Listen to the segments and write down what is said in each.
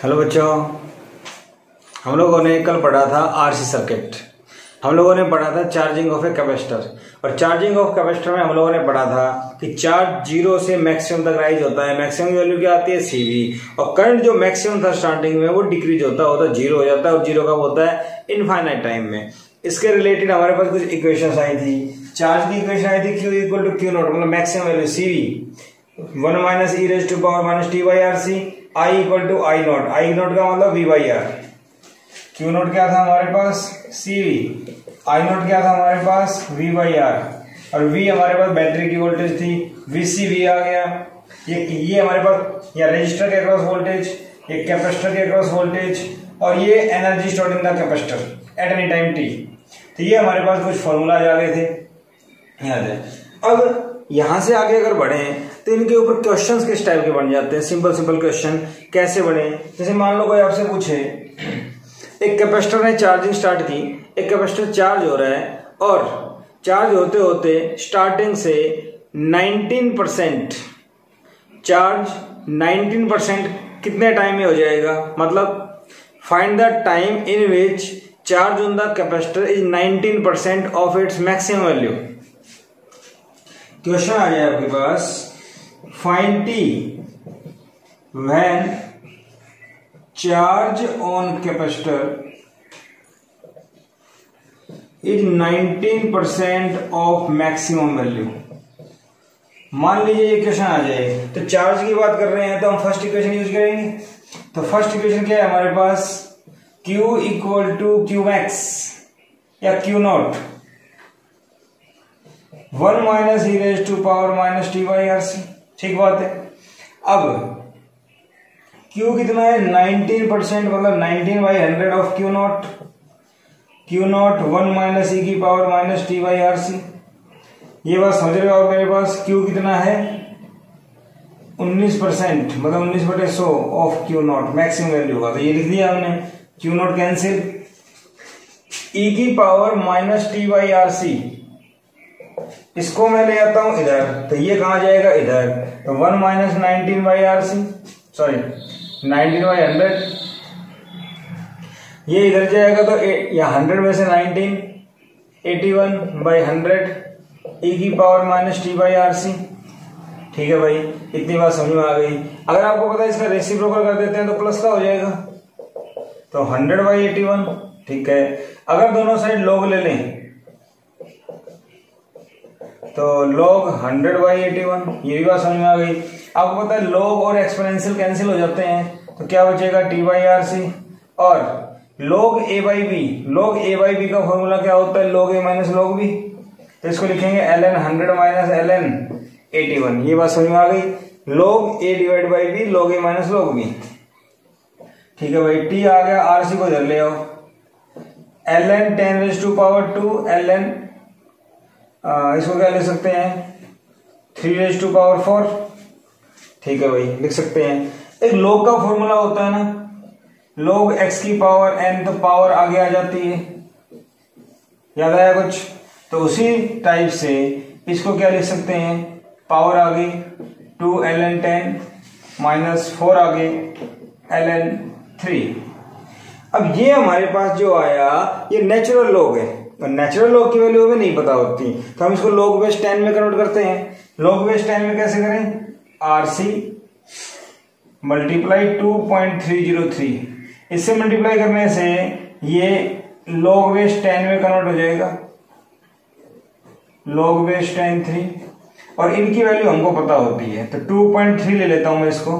Hello बच्चों, हम लोगों ने कल पढ़ा था आरसी सर्किट। हम लोगों ने पढ़ा था चार्जिंग ऑफ ए कैपेसिटर, और चार्जिंग ऑफ कैपेसिटर में हम लोगों ने पढ़ा था कि चार्ज जीरो से मैक्सिमम तक राइज होता है। मैक्सिमम वैल्यू क्या आती है? सीवी। और करंट जो मैक्सिमम था स्टार्टिंग में वो डिक्रीज होता जीरो हो जाता है, और जीरो कब होता है? इनफाइनाइट टाइम में। इसके रिलेटेड हमारे पास कुछ इक्वेशन आई थी। चार्ज की इक्वेशन आई थी Q equal to Q naught, मतलब maximum value CV 1 minus e raise to power minus t by R C. I equal to I naught, I naught का मतलब V by R. Q naught क्या था हमारे पास? CV. I not क्या था हमारे पास? V by R. और वी हमारे पास बैटरी की वोल्टेज थी, वीसीवी आ गया। ये हमारे पास या रजिस्टर के अक्रॉस वोल्टेज, ये कैपेसिटर के अक्रॉस वोल्टेज, और ये energy stored in the capacitor at any time T. तो ये हमारे पास कुछ फॉर्मूला आ गए थे, याद है। अब यहां से आगे अगर बढ़े तो इनके ऊपर क्वेश्चंस किस टाइप के बन जाते हैं? सिंपल क्वेश्चन कैसे बने? जैसे मान लो कोई आपसे पूछे, एक कैपेसिटर ने चार्जिंग स्टार्ट की, एक कैपेसिटर चार्ज हो रहा है, और चार्ज होते होते स्टार्टिंग से 19% चार्ज 19% कितने टाइम में हो जाएगा? मतलब find the time in which charge on the capacitor is 19% of its maximum value. Question आ जाए आपके पास, find t when charge on capacitor is 19% of maximum value. मान लीजिए ये क्वेश्चन आ जाए, तो चार्ज की बात कर रहे हैं तो हम फर्स्ट इक्वेशन यूज करेंगे। तो फर्स्ट इक्वेशन क्या है हमारे पास? Q equal to Q max या Q naught 1 minus e raise to power minus t by R C. ठीक बात है। अब Q कितना है? 19%, मतलब 19/100 of Q naught. Q naught 1 minus e की power minus t by R C. ये बात समझ रहे हो आप? मेरे पास Q कितना है? 19%, मतलब 19/100 of Q not maximum value होगा। तो ये लिख दिया हमने, Q नॉट कैंसिल, ई की power minus t by R C, इसको मैं ले आता हूं इधर, तो ये कहां जाएगा? इधर। तो 1 माइनस 19/RC, सॉरी 19/100, ये इधर जाएगा। तो या 100 में से 19, 81/100 ई की power minus t by R C. ठीक है भाई, इतनी बात समझ में आ गई। अगर आपको पता है इसका रेसिप्रोकल कर देते हैं तो प्लस का हो जाएगा, तो 100/81। ठीक है। अगर दोनों साइड लॉग ले लें तो log 100/81, ये भी बात समझ में आ गई। आपको पता है log और एक्सपोनेंशियल कैंसिल हो जाते हैं, तो क्या बचेगा? t/RC। और log a/b, log a/b का फॉर्मूला क्या होता है? log a minus log b। तो इसको लिखेंगे ln 100 माइनस ln 81। ये बात समझ में आ गई। log a divide by b, log a minus log b। ठीक है भाई, t आ गया, RC को इधर ले आओ, ln 10⁻², ln इसको क्या लिख सकते हैं? 3⁻⁴। ठीक है भाई, लिख सकते हैं। एक log का फॉर्मूला होता है ना, log x की पावर n, तो पावर आगे आ जाती है, याद आया कुछ? तो उसी टाइप से इसको क्या लिख सकते हैं? पावर आगे 2 ln 10 माइनस 4 आगे ln 3। अब ये हमारे पास जो आया ये नेचुरल log है, और नेचुरल log की वैल्यू हमें नहीं पता होती, तो हम इसको log बेस 10 में कन्वर्ट करते हैं। log बेस 10 में कैसे करें? RC मल्टीप्लाई 2.303, इससे मल्टीप्लाई करने से ये log बेस 10 में कन्वर्ट हो जाएगा, log बेस 10 3, और इनकी वैल्यू हमको पता होती है। तो 2.3 ले लेता हूं मैं इसको,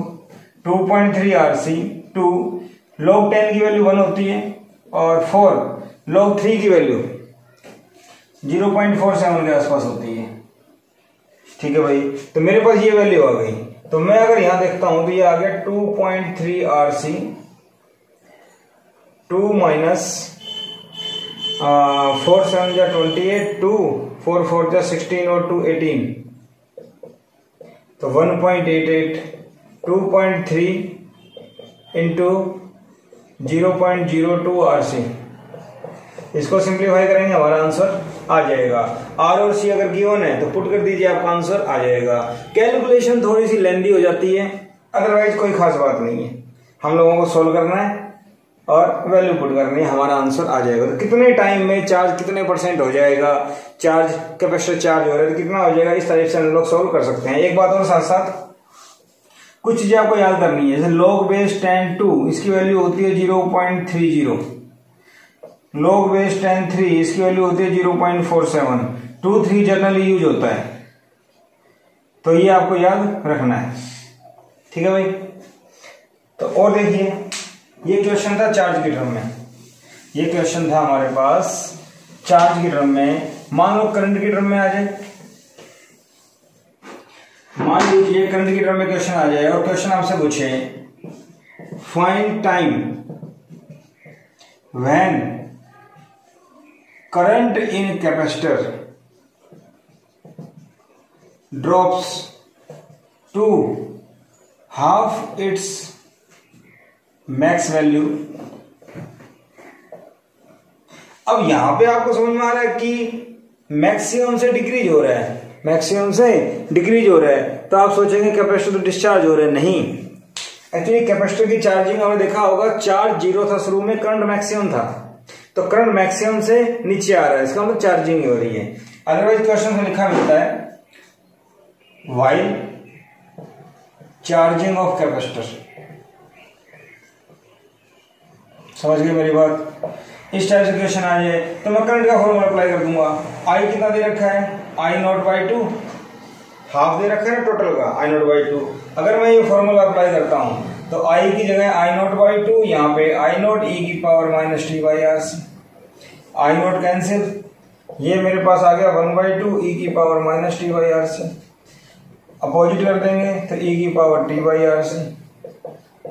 2.3 RC, 2 log 10 की वैल्यू 1 होती है, और 4 log 3 की वैल्यू 0.47 के आसपास होती है। ठीक है भाई, तो मेरे पास ये वैल्यू आ गई। तो मैं अगर यहां देखता हूं तो ये आ गया 2.3 RC, 2 माइनस 4 7 जा 28, 2 4 4 जा 16, और 2 18, तो 1.88, 2.3 इंटू 0.02 RC। इसको सिंप्लीफाई करेंगे, हमारा आंसर आ जाएगा। आर और सी अगर गिवन है तो पुट कर दीजिए, आपका आंसर आ जाएगा। कैलकुलेशन थोड़ी सी लेंदी हो जाती है, अदरवाइज कोई खास बात नहीं है। हम लोगों को सोल्व करना है और वैल्यू पुट करनी है, हमारा आंसर आ जाएगा। तो कितने टाइम में चार्ज कितने % हो जाएगा, चार्ज कैपेसिटर चार्ज हो रहा है तो कितना हो जाएगा, इस तरह से हम लोग सोल्व कर सकते हैं। एक बात और साथ साथ कुछ चीजें आपको याद करनी है, जैसे log base 10 2 इसकी वैल्यू होती है 0.30, log base 10 3 इसकी वैल्यू होती है 0.47, 2 3 जनरली यूज होता है, तो ये आपको याद रखना है, ठीक है भाई। तो और देखिए, ये क्वेश्चन था चार्ज की टर्म में, ये क्वेश्चन था हमारे पास चार्ज की टर्म में। मान लो करंट की टर्म में आ जाए, मान लीजिए करंट की टर्म में क्वेश्चन आ जाए और क्वेश्चन आपसे पूछे find time when current in capacitor drops to half its max value. अब यहां पे आपको समझ में आ रहा है कि मैक्सिमम से डिक्रीज हो रहा है, मैक्सिमम से डिक्रीज हो रहा है, तो आप सोचेंगे कैपेसिटर तो डिस्चार्ज हो रहा है, नहीं। एक्चुअली कैपेसिटर की चार्जिंग हमने देखा होगा, चार्ज 0 था शुरू में, करंट मैक्सिमम था, तो करंट मैक्सिमम से नीचे आ रहा है, इसका मतलब चार्जिंग हो रही है। अदरवाइज क्वेश्चन में लिखा मिलता है व्हाइल चार्जिंग ऑफ कैपेसिटर। समझ गए मेरी बात? इस टाइप से क्वेश्चन आ जाए तो मैं करंट का फॉर्मूला अप्लाई कर दूंगा। आई कितना दे रखा है, I0/2, हाफ दे रखा है टोटल का I0/2। अगर मैं ये फॉर्मूला अप्लाई करता हूं तो I की जगह I0/2, यहाँ पे I0 e⁻t/RC, I0 कैंसिल, ये मेरे पास आ गया 1/2 e⁻t/RC। अपोजिट कर देंगे तो e⁻t/RC,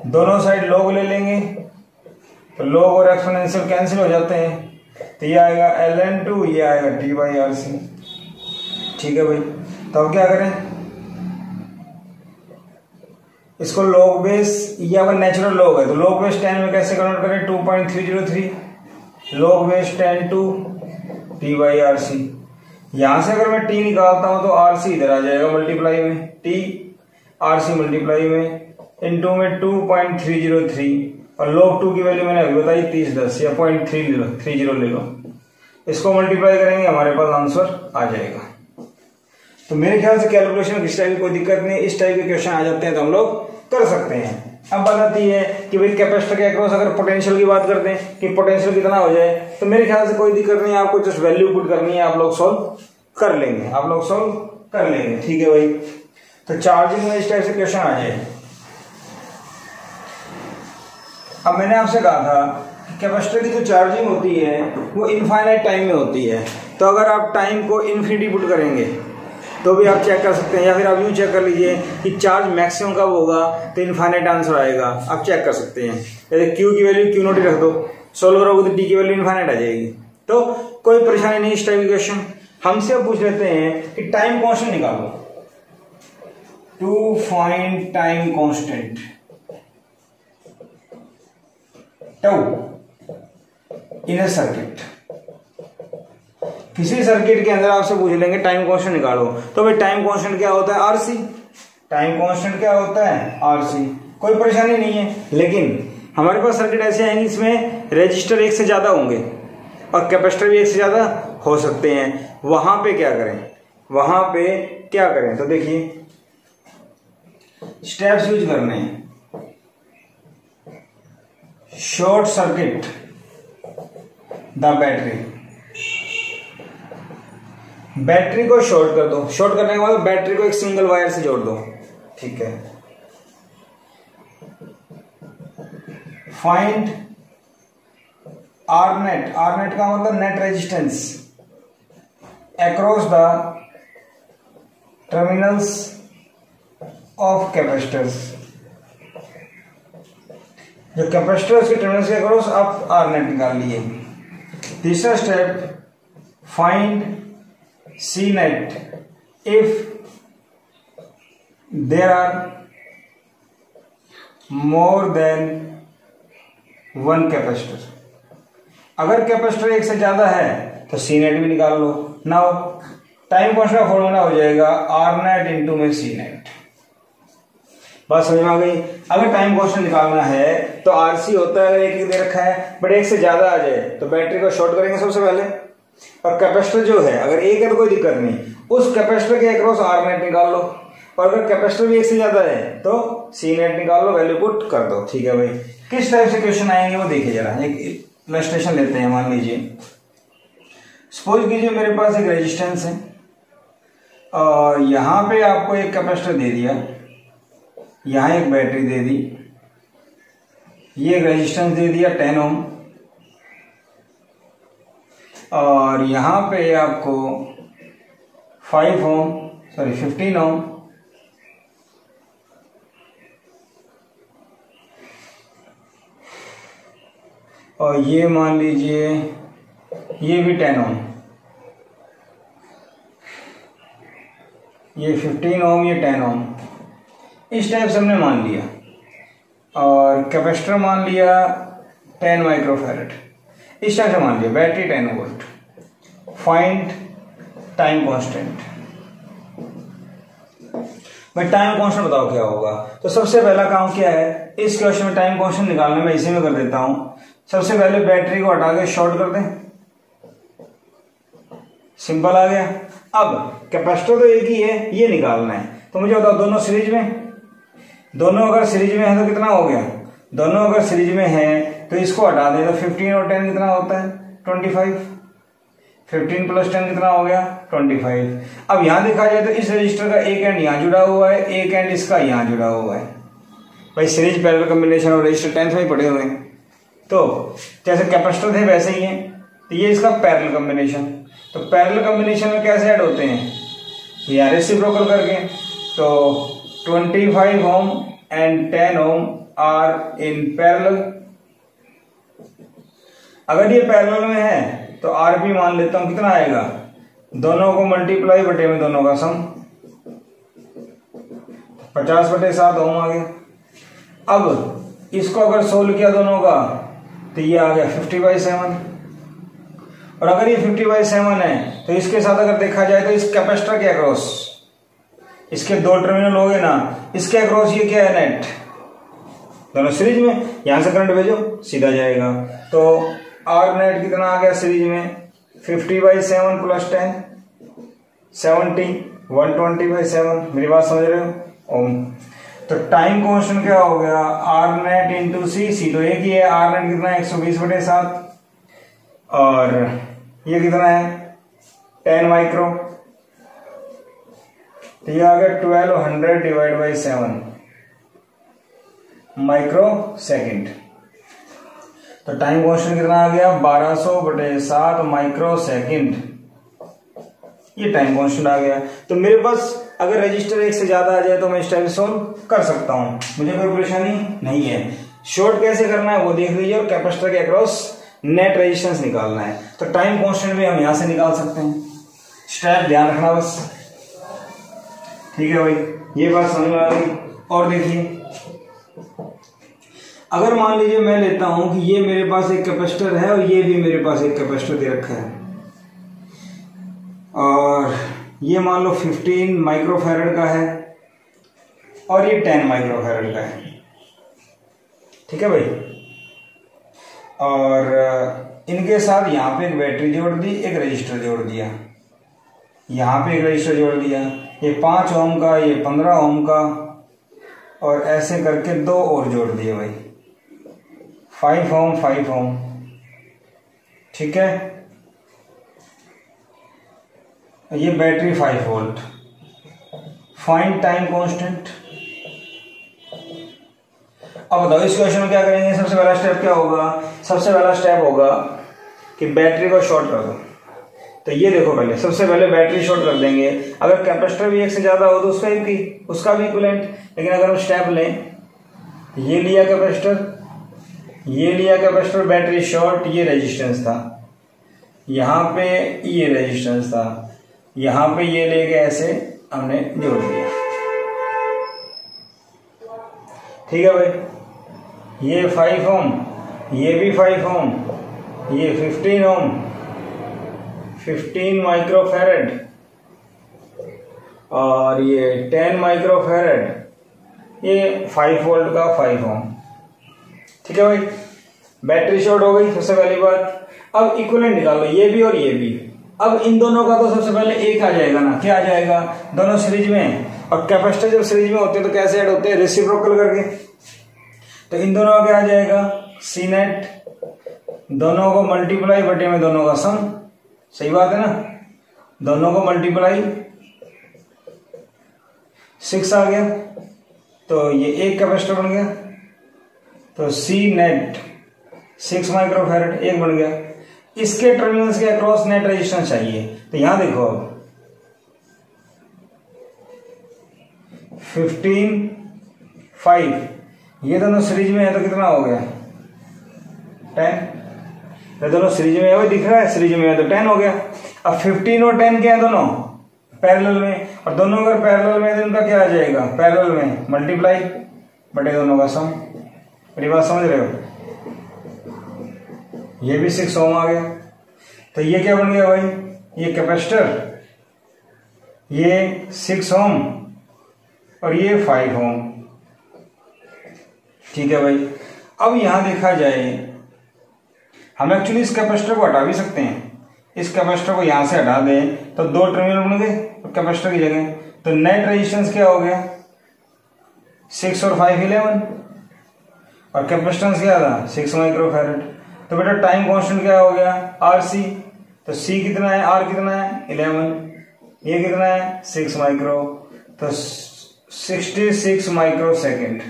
दोनों साइड लॉग ले लेंगे तो लॉग और एक्सपोनेंशियल कैंसिल हो जाते हैं, तो ये आएगा ln2, ये आएगा t/RC। ठीक है भाई, तो अब क्या करें, इसको लॉग बेस, ये अगर नेचुरल लॉग है तो लॉग बेस 10 में कैसे कन्वर्ट करें, 2.303, लॉग बेस 10 टू t/RC। यहां से अगर मैं t निकालता हूं तो RC इधर आ जाएगा मल्टीप्लाई में, t RC मल्टीप्लाई में, इनटू में 2.303, और log 2 की वैल्यू मैंने अभी बताई 3010 या 0.30 ले लो, इसको मल्टीप्लाई करेंगे हमारे पास आंसर आ जाएगा। तो मेरे ख्याल से कैलकुलेशन इस टाइप की कोई दिक्कत नहीं, इस टाइप के क्वेश्चन आ जाते हैं तो हम लोग कर सकते हैं। अब बात आती है कि भाई कैपेसिटर के अक्रॉस अगर पोटेंशियल की बात करते हैं कि पोटेंशियल कितना हो जाए, तो मेरे ख्याल से कोई दिक्कत नहीं है, आपको जस्ट वैल्यू पुट करनी है, आप लोग सोल्व कर लेंगे, आप लोग सोल्व कर लेंगे, ठीक है भाई। तो चार्जिंग में इस टाइप से क्वेश्चन आ जाए। अब मैंने आपसे कहा था कि कैपेसिटर की जो चार्जिंग होती है वो इनफाइनाइट टाइम में होती है, तो अगर आप टाइम को इन्फिनिटी पुट करेंगे तो भी आप चेक कर सकते हैं, या फिर आप यूँ चेक कर लीजिए कि चार्ज मैक्सिमम कब होगा तो इनफाइनाइट आंसर आएगा, आप चेक कर सकते हैं। जैसे क्यू की वैल्यू Q0 ही रख दो, सोल्व करोगे तो टी की वैल्यू इनफाइनाइट आ जाएगी, तो कोई परेशानी नहीं। इस टाइप के क्वेश्चन हमसे अब पूछ लेते हैं कि टाइम कांस्टेंट निकालो, to find time constant tau in a circuit. किसी सर्किट के अंदर आपसे पूछ लेंगे टाइम कांस्टेंट निकालो, तो भाई टाइम कांस्टेंट क्या होता है, RC। टाइम कांस्टेंट क्या होता है, RC। कोई परेशानी नहीं है, लेकिन हमारे पास सर्किट ऐसे आएंगे इसमें रेजिस्टर एक से ज्यादा होंगे और कैपेसिटर भी एक से ज्यादा हो सकते हैं, वहां पे क्या करें, वहां पे क्या करें, तो देखिए स्टेप्स यूज करने हैं। Short circuit the battery, battery को शॉर्ट कर दो, शॉर्ट करने के बाद बैटरी को एक सिंगल वायर से जोड़ दो, ठीक है। Find R net, R net का मतलब net resistance across the terminals of capacitors. जो कैपेसिटर उसके टर्मिनल्स के अक्रॉस आप आर नेट निकाल लिए। तीसरा step, find C net if there are more than one capacitor. अगर कैपेसिटर एक से ज्यादा है तो सी नेट भी निकाल लो। नाउ टाइम कांस्टेंट का फॉर्मूला हो जाएगा आर नेट इंटू में सी नेट। बात समझ में आ गई। अगर टाइम कांस्टेंट निकालना है तो आरसी होता है, अगर एक दे रखा है बट एक से ज्यादा आ जाए तो बैटरी को शॉर्ट करेंगे सबसे पहले, और कैपेसिटर जो है अगर एक है तो कोई दिक्कत नहीं, उस कैपेसिटर के अक्रॉस आर नेट निकाल लो, और अगर कैपेसिटर भी एक से ज्यादा है तो सी नेट निकाल लो, वैल्यू पुट कर दो। ठीक है भाई, किस टाइप से क्वेश्चन आएंगे वो देखिए जरा। एक इलस्ट्रेशन लेते हैं। मान लीजिए सपोज कीजिए मेरे पास एक रेजिस्टेंस है और यहां पे आपको एक कैपेसिटर दे दिया, यहां एक बैटरी दे दी, ये एक रेजिस्टेंस दे दिया 10 ओम, और यहां पे आपको 15 ओम और ये मान लीजिए ये भी 10 ओम, ये 15 ओम, ये 10 ओम, इस टाइप से हमने मान लिया, और कैपेसिटर मान लिया 10 माइक्रोफैरड, इस टाइप से मान लिया, battery 10 volt. Find time constant. भाई टाइम कांस्टेंट बताओ क्या होगा। तो सबसे पहला काम क्या है इस क्वेश्चन में, टाइम कांस्टेंट निकालना मैं इसी में कर देता हूं। सबसे पहले बैटरी को हटा के शॉर्ट कर दें, सिंपल आ गया। अब कैपेसिटर तो एक ही है, ये निकालना है, तो मुझे बताओ दोनों सीरीज में, दोनों अगर सीरीज में है तो कितना हो गया, दोनों अगर सीरीज में है तो इसको हटा दें तो 15 और 10 कितना होता है 25, 15 प्लस 10 कितना हो गया 25। अब यहां देखा जाए तो इस रजिस्टर का एक एंड यहां जुड़ा हुआ है, एक एंड इसका यहां जुड़ा हुआ है। भाई सीरीज पैरेलल कॉम्बिनेशन और रजिस्टर 10th में पढ़े हुए हैं, तो जैसे कैपेसिटर थे वैसे ही है, तो ये इसका पैरेलल कॉम्बिनेशन। तो पैरेलल कॉम्बिनेशन में कैसे ऐड होते हैं, या रेसिप्रोकल करके, तो 25 ohm and 10 ohm R in parallel. अगर ये पैरेलल में है तो आरपी मान लेता हूं कितना आएगा, दोनों को मल्टीप्लाई बटे में दोनों का सम, 50/7 ओम आ गया। अब इसको अगर सोल्व किया दोनों का तो ये आ गया 50/7, और अगर ये 50/7 है तो इसके साथ अगर देखा जाए तो इस कैपेसिटर के अक्रॉस, इसके दो टर्मिनल हो गए ना, इसके अक्रॉस ये क्या है नेट, दोनों सीरीज में, यहां से करंट भेजो सीधा जाएगा। तो आर नेट कितना आ गया सीरीज में 50/7 प्लस 10 70 120/7। मेरी बात समझ रहे हो ओम। तो टाइम कांस्टेंट क्या हो गया आर नेट इंटू सी, सी तो एक ही है, आर नेट कितना है 120/7, और ये कितना है 10 माइक्रो, तो ये आ गया 1200 डिवाइड बाई 7 माइक्रो सेकेंड। तो टाइम कांस्टेंट कितना आ गया 1200/7 माइक्रो सेकेंड, ये टाइम कांस्टेंट आ गया। तो मेरे पास अगर रजिस्टर एक से ज्यादा आ जाए तो मैं इस टाइप सॉल्व कर सकता हूं, मुझे कोई परेशानी नहीं है। शॉर्ट कैसे करना है वो देख लीजिए, और कैपेसिटर के अक्रॉस नेट रेजिस्टेंस निकालना है, तो टाइम कांस्टेंट भी हम यहां से निकाल सकते हैं। स्टेप ध्यान रखना बस, ठीक है भाई, ये बात समझ में आ गई। और देखिए अगर मान लीजिए मैं लेता हूं कि ये मेरे पास एक कैपेसिटर है और ये भी मेरे पास एक कैपेसिटर दे रखा है, और ये मान लो 15 माइक्रोफैरड का है और ये 10 माइक्रोफैरड का है, ठीक है भाई। और इनके साथ यहां पे एक बैटरी जोड़ दी, एक रजिस्टर जोड़ दिया, यहां पे एक रजिस्टर जोड़ दिया, ये 5 ओम का, ये 15 ओम का, और ऐसे करके 2 और जोड़ दिए भाई, 5 ओम 5 ओम, ठीक है। ये battery 5 volt. Find time constant. अब बताओ इस क्वेश्चन में क्या करेंगे, सबसे पहला स्टेप क्या होगा, सबसे पहला स्टेप होगा कि बैटरी को शॉर्ट कर दो। तो ये देखो पहले सबसे पहले बैटरी शॉर्ट कर देंगे, अगर कैपेसिटर भी एक से ज्यादा हो तो उसका भी इक्विवेलेंट। लेकिन अगर हम स्टेप लें, ये लिया कैपेसिटर, ये लिया कैपेसिटर, बैटरी शॉर्ट, ये रेजिस्टेंस था, यहां पे ये रेजिस्टेंस था, यहां पे ये लेके ऐसे हमने जोड़ दिया, ठीक है भाई। ये 5 ओम, ये भी 5 ओम, ये 15 ओम, 15 माइक्रोफैरड, और ये 10 माइक्रोफैरड, ये 5 वोल्ट का 5 ओम। ठीक है भाई, बैटरी शॉर्ट हो गई सबसे पहली बात। अब इक्विवेलेंट निकालो, ये भी और ये भी। अब इन दोनों का तो सबसे पहले एक आ जाएगा ना, क्या आ जाएगा, दोनों सीरीज में। और कैपेसिटर जब सीरीज में होते हैं तो कैसे ऐड होते हैं, रेसिप्रोकल करके। तो इन दोनों का क्या आ जाएगा, सी नेट, दोनों को मल्टीप्लाई बटे में दोनों का सम। सही बात है ना, दोनों को मल्टीप्लाई 6 आ गया, तो ये एक कैपेसिटर बन गया। तो सी नेट 6 माइक्रोफैरड एक बन गया। इसके टर्मिनल्स के अक्रॉस नेट रेजिस्टेंस चाहिए। तो यहां देखो अब 15 5, ये दोनों सीरीज में है तो कितना हो गया 10। ये दोनों सीरीज में है, वो दिख रहा है सीरीज में है तो 10 हो गया। अब 15 और 10 क्या है, दोनों पैरेलल में। और दोनों अगर पैरेलल में तो इनका क्या आ जाएगा, पैरेलल में मल्टीप्लाई बटे दोनों का सम। मेरी बात समझ रहे हो, ये भी 6 ओम आ गया। तो ये क्या बन गया भाई, ये कैपेसिटर, ये 6 ओम और ये 5 ओम। ठीक है भाई। अब यहां देखा जाए, हम एक्चुअली इस कैपेसिटर को हटा भी सकते हैं। इस कैपेसिटर को यहां से हटा दें तो 2 टर्मिनल बन गए कैपेसिटर की जगह। तो नेट रेजिस्टेंस क्या हो गया, 6 और 5 11, और कैपेसिटेंस क्या था 6 माइक्रोफैरड। तो बेटा टाइम कांस्टेंट क्या हो गया, RC। तो C कितना है, R कितना है 11, ये कितना है 6 माइक्रो, तो 66 माइक्रो सेकेंड।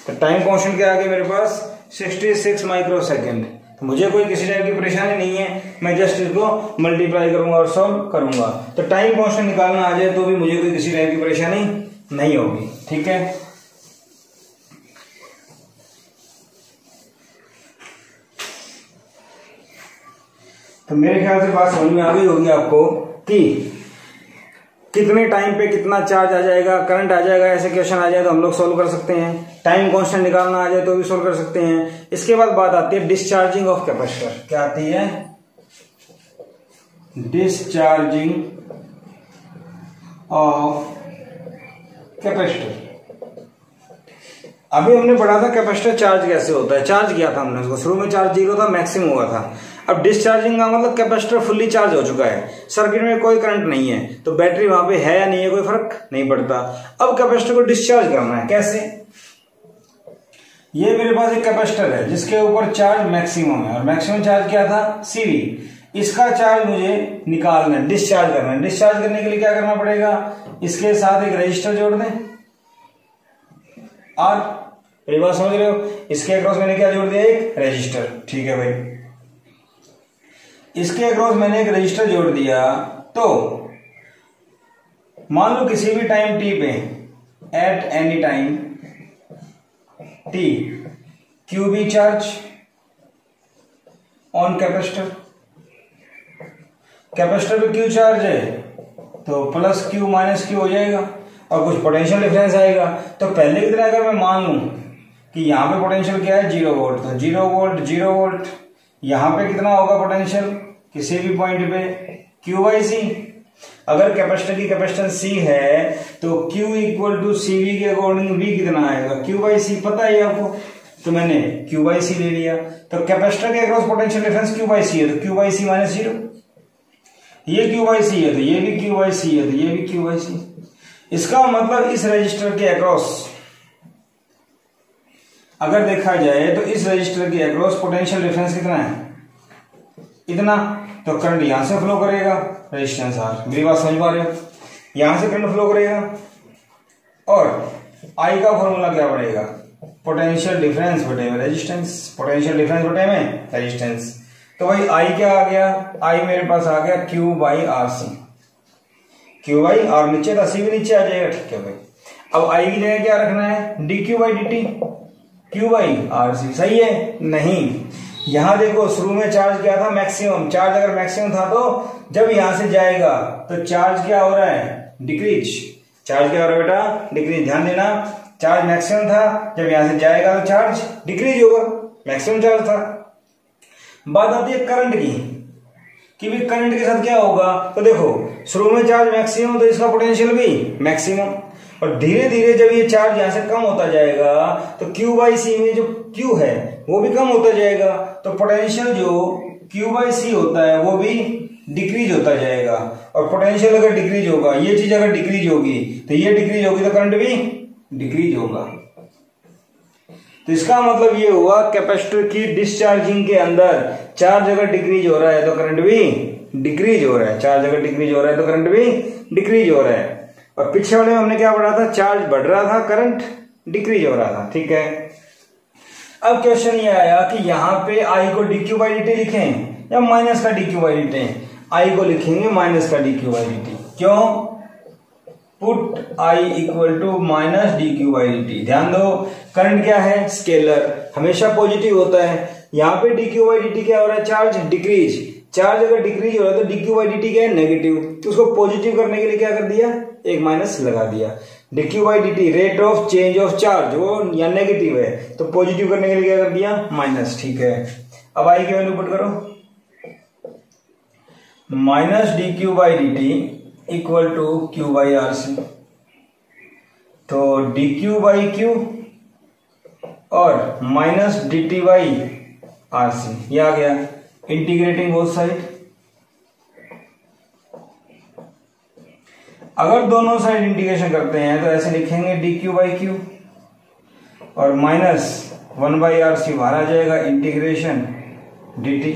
तो टाइम कांस्टेंट क्या आ गया मेरे पास 66 माइक्रो सेकेंड। तो मुझे कोई किसी टाइप की परेशानी नहीं है, मैं जस्ट इसको मल्टीप्लाई करूंगा और सॉल्व करूंगा। तो टाइम कांस्टेंट निकालना आ जाए तो भी मुझे कोई किसी टाइप की परेशानी नहीं होगी। ठीक है, तो मेरे ख्याल से बात समझ में आ गई होगी आपको कि कितने टाइम पे कितना चार्ज आ जाएगा, करंट आ जाएगा। ऐसे क्वेश्चन आ जाए तो हम लोग सोल्व कर सकते हैं। टाइम कांस्टेंट निकालना आ जाए तो भी सोल्व कर सकते हैं। इसके बाद बात आती है डिस्चार्जिंग ऑफ कैपेसिटर। क्या आती है, डिस्चार्जिंग ऑफ कैपेसिटर। अभी हमने पढ़ा था कैपेसिटर चार्ज कैसे होता है, चार्ज किया था हमने उसको। शुरू में चार्ज 0 था, मैक्सिमम हुआ था। अब डिस्चार्जिंग का मतलब कैपेसिटर फुल्ली चार्ज हो चुका है, सर्किट में कोई करंट नहीं है, तो बैटरी वहां पे है या नहीं है कोई फर्क नहीं पड़ता। अब कैपेसिटर को डिस्चार्ज करना है, कैसे। ये मेरे पास एक कैपेसिटर है जिसके ऊपर चार्ज मैक्सिमम है, और मैक्सिमम चार्ज क्या था CV। इसका चार्ज मुझे निकालना है, डिस्चार्ज करना है। डिस्चार्ज करने के लिए क्या करना पड़ेगा, इसके साथ एक रजिस्टर जोड़ दें R। मेरी बात समझ रहे हो, इसके अक्रॉस मैंने क्या जोड़ दिया, एक रजिस्टर। ठीक है भाई, इसके अक्रॉस मैंने एक रजिस्टर जोड़ दिया। तो मान लो किसी भी टाइम t पे, at any time t, QB charge on capacitor. Capacitor पे Q चार्ज है तो प्लस Q माइनस Q हो जाएगा, और कुछ पोटेंशियल डिफरेंस आएगा। तो पहले की तरह अगर मैं मान लूं कि यहां पे पोटेंशियल क्या है 0 वोल्ट, तो 0 वोल्ट 0 वोल्ट, यहां पे कितना होगा पोटेंशियल किसी भी पॉइंट पे Q/C। अगर कैपेसिटर की कैपेसिटेंस C है तो Q इक्वल टू CV के अकॉर्डिंग V कितना आएगा, Q/C। पता है आपको, तो मैंने Q/C ले लिया। तो कैपेसिटर के अक्रॉस पोटेंशियल डिफरेंस Q/C है, तो Q/C माइनस 0। ये Q/C है तो ये भी Q/C है, तो ये भी Q/C। इसका मतलब इस रजिस्टर के अक्रॉस अगर देखा जाए तो इस रजिस्टर के अक्रॉस पोटेंशियल डिफरेंस कितना है, इतना। तो करंट यहां से फ्लो करेगा, रेजिस्टेंस R। मेरी बात समझ पा रहे हो, यहां से करंट फ्लो करेगा, और I का फॉर्मूला क्या पड़ेगा, पोटेंशियल डिफरेंस बटे में रेजिस्टेंस। पोटेंशियल डिफरेंस बटे में रेजिस्टेंस। तो भाई I क्या आ गया, I मेरे पास आ गया Q/RC। Q/R नीचे था, C भी नीचे आ जाएगा। ठीक है भाई, अब I की जगह क्या रखना है, dQ/dt, Q/RC। सही है, नहीं, यहां देखो शुरू में चार्ज क्या था, मैक्सिमम। चार्ज अगर मैक्सिमम था तो जब यहां से जाएगा तो चार्ज क्या हो रहा है, डिक्रीज। चार्ज क्या हो रहा है बेटा, डिक्रीज। ध्यान देना, चार्ज मैक्सिमम था, जब यहां से जाएगा तो चार्ज डिक्रीज होगा, मैक्सिमम चार्ज था। बात आती है करंट की, कि भी करंट के साथ क्या होगा। तो देखो शुरू में चार्ज मैक्सिमम, तो इसका पोटेंशियल भी मैक्सिमम। और धीरे धीरे जब ये चार्ज यहाँ से कम होता जाएगा तो Q बाई सी में जो Q है वो भी कम होता जाएगा, तो पोटेंशियल जो Q बाई सी होता है वो भी डिक्रीज होता जाएगा। और पोटेंशियल अगर डिक्रीज होगा, ये चीज अगर डिक्रीज होगी तो ये डिक्रीज होगी तो करंट भी डिक्रीज होगा। तो इसका मतलब ये हुआ कैपेसिटर की डिस्चार्जिंग के अंदर चार्ज अगर डिक्रीज हो रहा है तो करंट भी डिक्रीज हो रहा है, चार्ज अगर डिक्रीज हो रहा है तो करंट भी डिक्रीज हो रहा है। और पीछे वाले में हमने क्या पढ़ा था, चार्ज बढ़ रहा था, करंट डिक्रीज हो रहा था। ठीक है, अब क्वेश्चन ये आया कि यहाँ पे आई को dq बाई dt लिखें या माइनस का dq बाई dt। आई को लिखेंगे माइनस का dq बाई dt। क्यों? Put I equal to minus dq by dt। ध्यान दो, करंट क्या है, स्केलर, हमेशा पॉजिटिव होता है। यहाँ पे dq बाई dt क्या हो रहा है, चार्ज डिक्रीज। चार्ज अगर डिक्रीज हो रहा है तो dq बाई dt क्या है, नेगेटिव। तो उसको पॉजिटिव करने के लिए क्या कर दिया, एक माइनस लगा दिया। dq by dt rate of change of charge, वो या नेगेटिव है तो पॉजिटिव करने के लिए क्या कर दिया, माइनस। ठीक है, अब आई की वैल्यू पुट करो, minus dq by dt equal to q by R C. तो dq बाई q और minus dt by R C, ये आ गया। इंटीग्रेटिंग बोथ साइड, अगर दोनों साइड इंटीग्रेशन करते हैं तो ऐसे लिखेंगे dq बाई q और माइनस 1 बाई आर सी बाहर आ जाएगा, इंटीग्रेशन dt।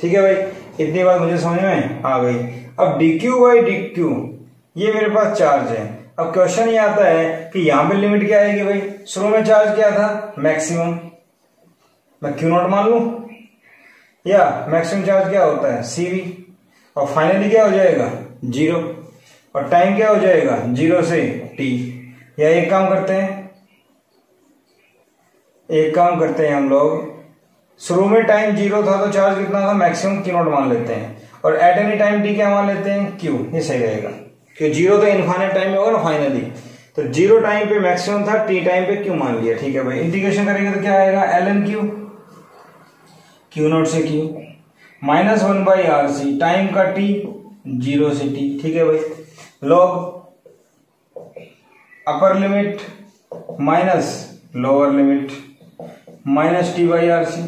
ठीक है भाई, इतनी बात मुझे समझ में आ गई। अब dq बाई dq ये मेरे पास चार्ज है। अब क्वेश्चन ये आता है कि यहां पे लिमिट क्या आएगी भाई, शुरू में चार्ज क्या था, मैक्सिमम, मैं क्यू नॉट मान लू, या मैक्सिमम चार्ज क्या होता है, CV, और फाइनली क्या हो जाएगा, 0, और टाइम क्या हो जाएगा, 0 से t। या एक काम करते हैं हम लोग, शुरू में टाइम 0 था तो चार्ज कितना था, मैक्सिमम Q नॉट मान लेते हैं, और एट एनी टाइम t क्या मान लेते हैं, Q। ये सही रहेगा क्योंकि 0 तो इनफाइनाइट टाइम में होगा ना फाइनली, तो 0 टाइम पे मैक्सिमम था, t टाइम पे Q मान लिया। ठीक है भाई, इंटीग्रेशन करेंगे तो क्या आएगा, ln Q, Q नॉट से Q minus 1 by R C, time का t 0 से t। ठीक है भाई, log upper limit minus lower limit minus t by R C,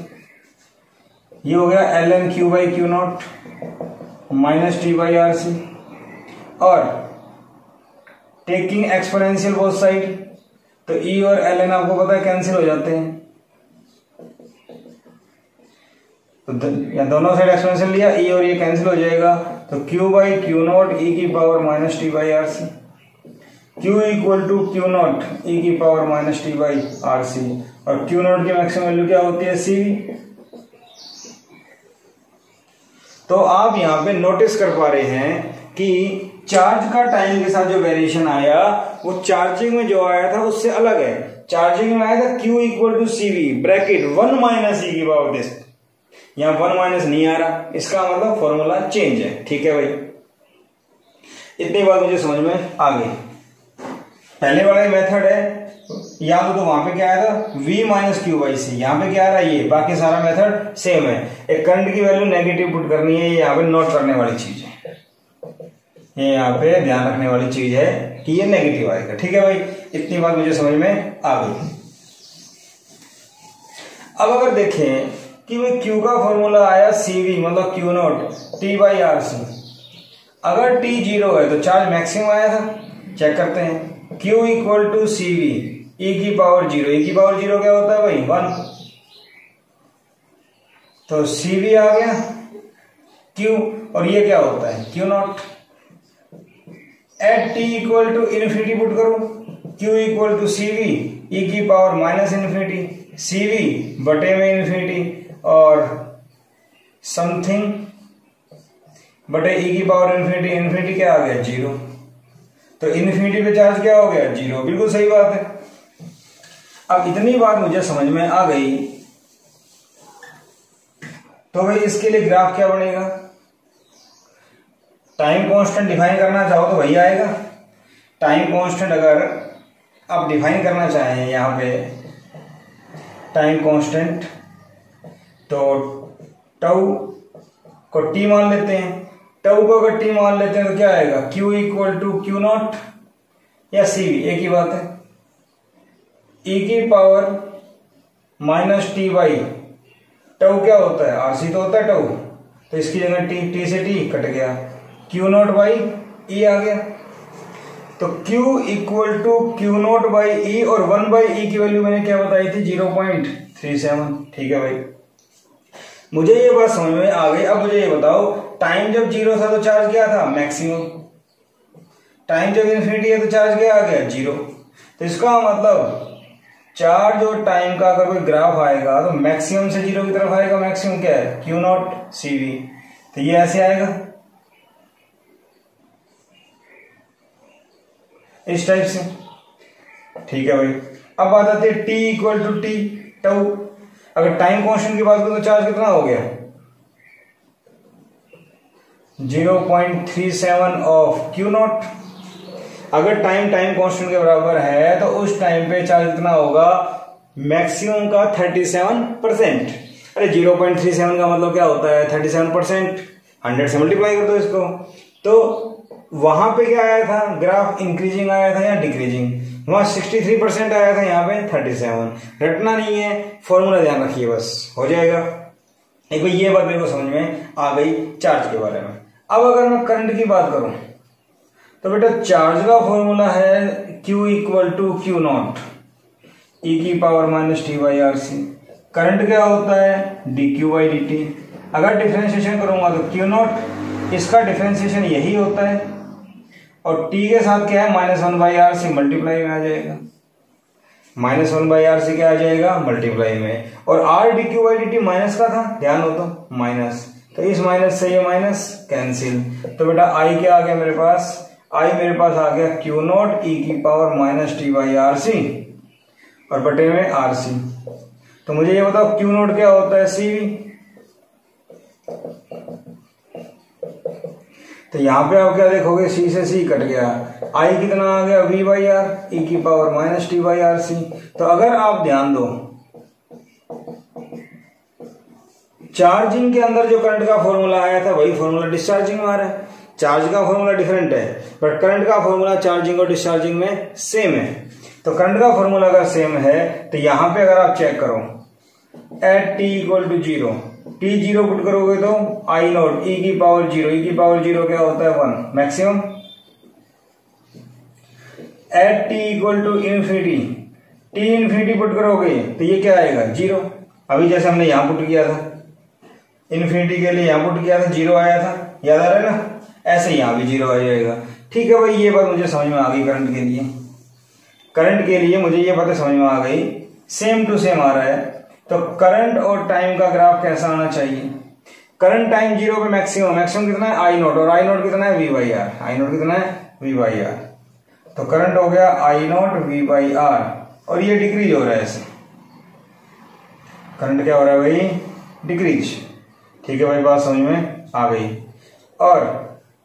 ये हो गया ln Q by Q naught minus t by R C. और टेकिंग एक्सपोनेंशियल बोथ साइड, तो E और ln आपको पता है कैंसिल हो जाते हैं, तो दोनों साइड एक्सपोनेंशियल लिया, E और ये कैंसिल हो जाएगा, तो Q by Q naught e की power minus t by R C, Q equal to Q naught e की power minus t by R C. और Q नॉट की मैक्सिमम वैल्यू क्या होती है, CV। तो आप यहां पे नोटिस कर पा रहे हैं कि चार्ज का टाइम के साथ जो वेरिएशन आया वो चार्जिंग में जो आया था उससे अलग है। चार्जिंग में आया था Q equal to CV bracket 1 minus e की पावर दिस, यहां 1 माइनस नहीं आ रहा, इसका मतलब फॉर्मूला चेंज है। ठीक है भाई, इतनी बात मुझे समझ में आ गई। पहले वाला मेथड है, यहां तो वहां पे क्या आया था, V माइनस क्यू बाई सी, यहां पे क्या आ रहा है, ये बाकी सारा मेथड सेम है। एक करंट की वैल्यू नेगेटिव पुट करनी है, ये यहाँ पे नोट करने वाली चीज है, ये यहाँ पे ध्यान रखने वाली चीज है कि ये नेगेटिव आएगा। ठीक है भाई, इतनी बात मुझे समझ में आ गई। अब अगर देखें कि भाई Q का फॉर्मूला आया CV मतलब Q naught T by R C, अगर T 0 है तो चार्ज मैक्सिमम आया था, चेक करते हैं। Q equal to CV e की पावर 0, e की पावर 0 क्या होता है भाई, 1, तो CV आ गया Q, और ये क्या होता है Q naught. At T equal to infinity put करो, Q equal to CV e की पावर माइनस इन्फिनिटी, CV बटे में इन्फिनिटी और समथिंग बटे e की पावर इन्फिनिटी, इन्फिनिटी क्या आ गया 0, तो इन्फिनिटी पे चार्ज क्या हो गया 0, बिल्कुल सही बात है। अब इतनी बात मुझे समझ में आ गई, तो भाई इसके लिए ग्राफ क्या बनेगा, टाइम कांस्टेंट डिफाइन करना चाहो तो वही आएगा। टाइम कांस्टेंट अगर आप डिफाइन करना चाहें यहां पे टाइम कांस्टेंट, तो टाउ को T मान लेते हैं, टाउ को अगर T मान लेते हैं तो क्या आएगा, Q equal to Q naught या सी वी, एक ही बात है। ई की power minus t by tau क्या होता है, आरसी तो होता है टाउ, तो इसकी जगह टी, टी से टी कट गया, क्यू नॉट बाई ई आ गया। तो Q equal to Q naught by e, और 1 बाई ई की वैल्यू मैंने क्या बताई थी 0.37। ठीक है भाई, मुझे ये बात समझ में आ गई। अब मुझे ये बताओ, टाइम जब 0 था तो चार्ज क्या था, मैक्सिमम। टाइम जब इन्फिनिटी है तो चार्ज क्या आ गया, 0। तो इसका मतलब चार्ज और टाइम का अगर कोई ग्राफ आएगा तो मैक्सिमम से 0 की तरफ आएगा। मैक्सिमम क्या है, क्यू नॉट सी वी, तो ये ऐसे आएगा इस टाइप से। ठीक है भाई, अब बात आती है t equal to t tau. अगर टाइम कांस्टेंट की बात करें तो चार्ज कितना हो गया, 0.37 ऑफ क्यू नॉट। अगर टाइम कांस्टेंट के बराबर है तो उस टाइम पे चार्ज कितना होगा, मैक्सिमम का 37%। अरे 0.37 का मतलब क्या होता है, 37%। 100 से मल्टीप्लाई कर दो इसको। तो वहां पे क्या आया था, ग्राफ इंक्रीजिंग आया था या डिक्रीजिंग, वहां 63% आया था, यहाँ पे 37। रटना नहीं है, फॉर्मूला ध्यान रखिए बस, हो जाएगा। एक भाई ये बात मेरे को समझ में आ गई चार्ज के बारे में। अब अगर मैं करंट की बात करूं तो बेटा चार्ज का फॉर्मूला है Q equal to Q naught e की power minus t by R C. Current क्या होता है, d Q by d t. अगर डिफ्रेंशिएशन करूंगा तो क्यू नॉट, इसका डिफ्रेंशिएशन यही होता है, और t के साथ क्या है, -1 बाई आर सी मल्टीप्लाई में आ जाएगा। -1 बाई आर सी क्या आ जाएगा, मल्टीप्लाई में। और R D Q by d T minus का था, ध्यान हो तो माइनस, तो इस माइनस से ये माइनस कैंसिल। तो बेटा आई क्या आ गया मेरे पास, आई मेरे पास आ गया क्यू नॉट ई की power minus t by R C और बटे में आर सी। तो मुझे ये बताओ क्यू नॉट क्या होता है, सी वी। तो यहां पे आप क्या देखोगे, सी से सी कट गया, आई कितना आ गया, वी बाई आर ई की power minus t by R C. तो अगर आप ध्यान दो, चार्जिंग के अंदर जो करंट का फॉर्मूला आया था वही फॉर्मूला डिस्चार्जिंग में आ रहा है। चार्ज का फॉर्मूला डिफरेंट है, बट करंट का फॉर्मूला चार्जिंग और डिस्चार्जिंग में सेम है। तो करंट का फॉर्मूला अगर सेम है तो यहां पे अगर आप चेक करो, at t equal to 0, t 0 put करोगे तो आई नॉट ई की पावर 0, ई की पावर 0 क्या होता है, 1 maximum. At t equal to infinity, t infinity put करोगे तो ये क्या आएगा, 0। अभी जैसे हमने यहां पुट किया था, इन्फिनिटी के लिए यहां पुट किया था, 0 आया था, याद आ रहा है ना, ऐसे यहां भी 0 आ जाएगा। ठीक है भाई, ये बात मुझे समझ में आ गई। करंट के लिए, करंट के लिए मुझे ये बातें समझ में आ गई, सेम टू सेम आ रहा है। तो करंट और टाइम का ग्राफ कैसा आना चाहिए, करंट टाइम 0 पे मैक्सिमम, मैक्सिमम कितना है, आई नॉट, और आई नॉट कितना है, V by R, I naught कितना है, वी बाई आर। तो करंट हो गया I naught V by R, और ये डिक्रीज हो रहा है ऐसे, करंट क्या हो रहा है भाई, डिक्रीज। ठीक है भाई, बात समझ में आ गई। और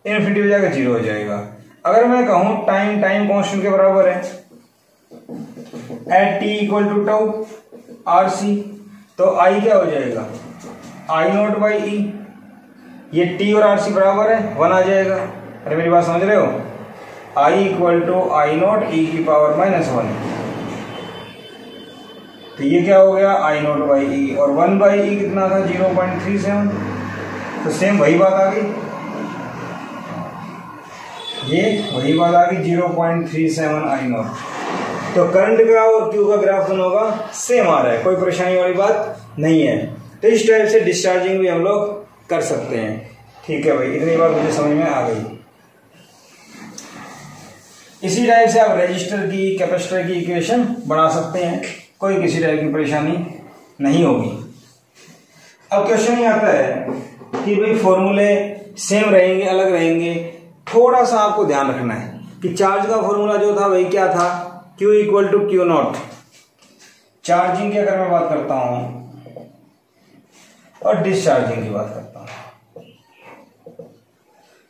इन्फिनिटी हो जाएगा, 0 हो जाएगा। अगर मैं कहूं टाइम कांस्टेंट के बराबर है, at t equal to tau R C, तो आई क्या हो जाएगा, आई नॉट बाई ई। ये टी और आर सी बराबर है, 1 आ जाएगा। अरे मेरी बात समझ रहे हो, आई equal to I not e की पावर -1। तो ये क्या हो गया, आई नॉट बाई ई, और 1 बाई ई कितना था, 0.37। तो सेम वही बात आ गई, ये वही बात आ गई, 0.37 आई नॉट। तो करंट का और क्यू का ग्राफ दोनों का सेम आ रहा है, कोई परेशानी वाली बात नहीं है। तो इस टाइप से डिस्चार्जिंग भी हम लोग कर सकते हैं। ठीक है भाई, इतनी बात मुझे समझ में आ गई। इसी टाइप से आप रजिस्टर की, कैपेसिटर की इक्वेशन बना सकते हैं, कोई किसी टाइप की परेशानी नहीं होगी। अब क्वेश्चन ये आता है कि भाई फॉर्मूले सेम रहेंगे, अलग रहेंगे, थोड़ा सा आपको ध्यान रखना है कि चार्ज का फॉर्मूला जो था वही क्या था, Q equal to Q naught. Charging की अगर मैं बात करता हूं और डिस्चार्जिंग की बात करता हूं,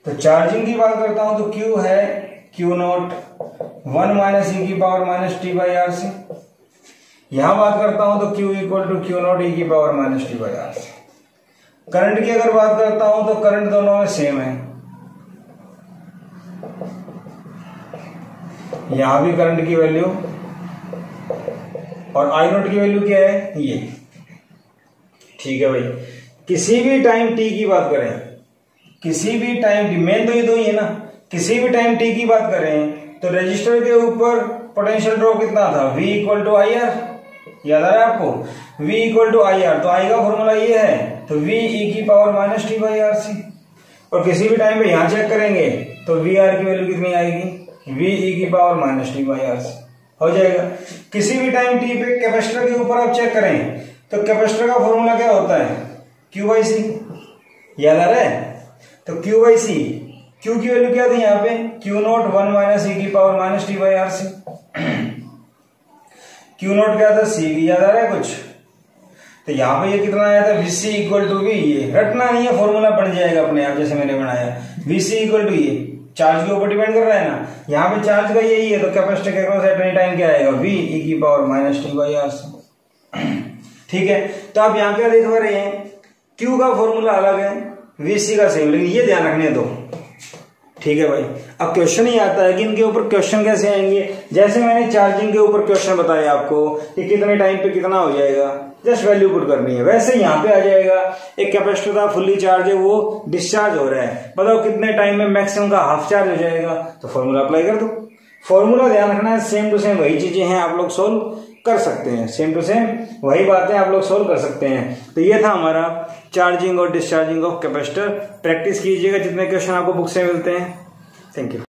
तो चार्जिंग की बात करता हूं तो Q है क्यू नॉट 1 माइनस ई की power minus t by R C. यहां बात करता हूं तो Q equal to Q naught e की power minus t by R C. Current की अगर बात करता हूं तो करंट दोनों में सेम है, यहां भी करंट की वैल्यू, और आई नोट की वैल्यू क्या है ये। ठीक है भाई, किसी भी टाइम टी की बात करें, किसी भी टाइम, मेन तो ये दो ही है ना, किसी भी टाइम टी की बात करें तो रजिस्टर के ऊपर पोटेंशियल ड्रॉप कितना था, V equal to I R, याद आ रहा है आपको, V equal to I R, तो आई का फॉर्मूला ये है, तो V e की power minus t by R C. और किसी भी टाइम पे यहां चेक करेंगे तो वी आर की वैल्यू कितनी आएगी, V e की power minus t by R C हो जाएगा। किसी भी टाइम टी पे कैपेसिटर के ऊपर आप चेक करें तो कैपेसिटर का फॉर्मूला क्या होता है, Q बाई सी, याद आ रहा है, तो Q बाई सी, Q की वैल्यू क्या थी यहाँ पे, Q नॉट 1 माइनस ई की power minus t by R C. Q naught क्या था, C, याद आ रहा है कुछ, तो यहाँ पे ये कितना आया था, VC इक्वल टू V, ये रटना नहीं है, फॉर्मूला बन जाएगा अपने आप जैसे मैंने बनाया, VC इक्वल टू ये चार्ज के ऊपर डिपेंड कर रहा है ना, यहाँ पे चार्ज का यही है, तो कैपेसिटर के अक्रॉस एट एनी टाइम क्या आएगा, V e की power minus t by R C. ठीक है, तो आप यहाँ क्या देख पा रहे हैं, Q का फॉर्मूला अलग है, VC का सेम, लेकिन ये ध्यान रखने दो। ठीक है भाई, अब क्वेश्चन ही आता है कि इनके ऊपर क्वेश्चन कैसे आएंगे, जैसे मैंने चार्जिंग के ऊपर क्वेश्चन बताया आपको कि कितने टाइम पे कितना हो जाएगा, जस्ट वैल्यू पुट करनी है, वैसे यहाँ पे आ जाएगा। एक कैपेसिटर था फुल्ली चार्ज है, वो डिस्चार्ज हो रहा है, बताओ कितने टाइम में मैक्सिमम का हाफ चार्ज हो जाएगा, तो फॉर्मूला अप्लाई कर दो। फॉर्मूला ध्यान रखना है, सेम टू सेम वही चीजें हैं, आप लोग सोल्व कर सकते हैं, सेम टू सेम वही बातें आप लोग सोल्व कर सकते हैं। तो ये था हमारा चार्जिंग और डिस्चार्जिंग ऑफ कैपेसिटर। प्रैक्टिस कीजिएगा जितने क्वेश्चन आपको बुक से मिलते हैं। Thank you.